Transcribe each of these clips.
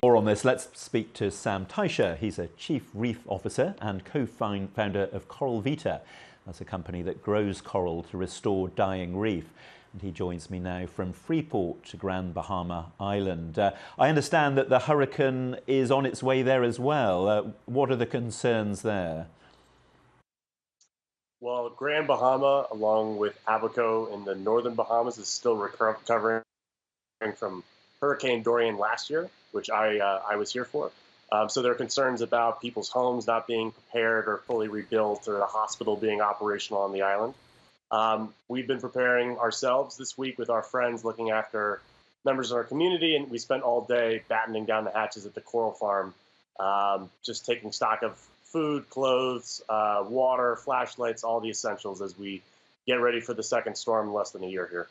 More on this, let's speak to Sam Teicher. He's a Chief Reef Officer and co-founder of Coral Vita. That's a company that grows coral to restore dying reef. And he joins me now from Freeport to Grand Bahama Island. I understand that the hurricane is on its way there as well. What are the concerns there? Well, Grand Bahama, along with Abaco in the northern Bahamas, is still recovering from Hurricane Dorian last year, which I was here for. So there are concerns about people's homes not being prepared or fully rebuilt, or the hospital being operational on the island. We've been preparing ourselves this week with our friends, looking after members of our community, and we spent all day battening down the hatches at the coral farm, just taking stock of food, clothes, water, flashlights, all the essentials as we get ready for the second storm in less than a year here.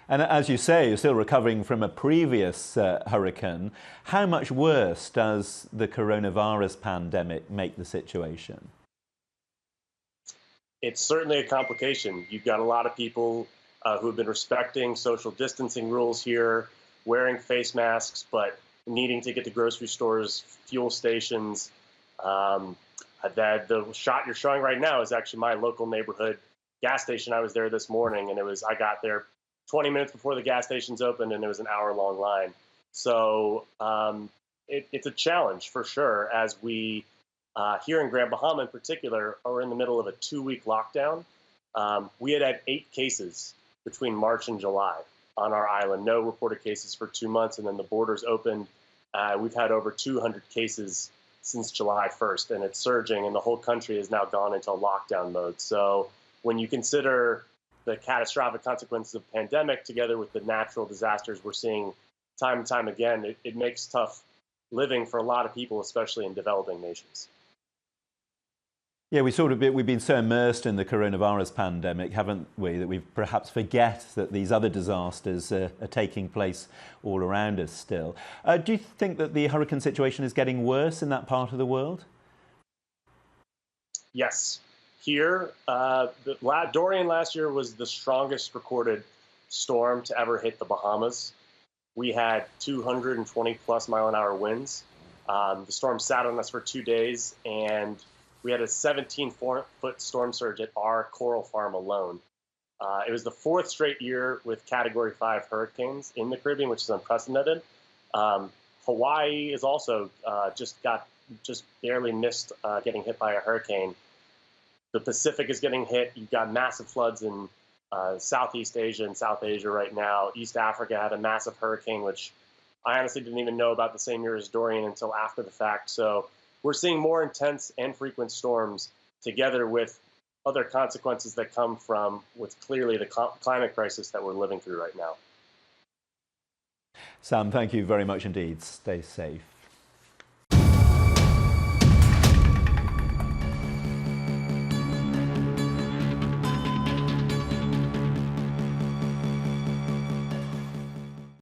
And as you say, you're still recovering from a previous hurricane. How much worse does the coronavirus pandemic make the situation? It's certainly a complication. You've got a lot of people who have been respecting social distancing rules here, wearing face masks, but needing to get to grocery stores, fuel stations. The shot you're showing right now is actually my local neighborhood gas station. I was there this morning, and I got there 20 minutes before the gas stations opened, and it was an hour-long line. So it's a challenge for sure, as we here in Grand Bahama in particular are in the middle of a 2-week lockdown. We had 8 cases between March and July on our island, no reported cases for 2 months, and then the borders opened. We've had over 200 cases since July 1st, and it's surging, and the whole country has now gone into lockdown mode. So when you consider the catastrophic consequences of the pandemic together with the natural disasters we're seeing time and time again, it makes tough living for a lot of people, especially in developing nations. Yeah, we've been so immersed in the coronavirus pandemic, haven't we, that we perhaps forget that these other disasters are taking place all around us still. Do you think that the hurricane situation is getting worse in that part of the world? Yes. Here, Dorian last year was the strongest recorded storm to ever hit the Bahamas. We had 220+ mile-an-hour winds. The storm sat on us for 2 days, and we had a 17-foot storm surge at our coral farm alone. It was the 4th straight year with Category 5 hurricanes in the Caribbean, which is unprecedented. Hawaii is also just barely missed getting hit by a hurricane. The Pacific is getting hit. You've got massive floods in Southeast Asia and South Asia right now. East Africa had a massive hurricane, which I honestly didn't even know about the same year as Dorian until after the fact. So we're seeing more intense and frequent storms together with other consequences that come from what's clearly the climate crisis that we're living through right now. Sam, thank you very much indeed. Stay safe.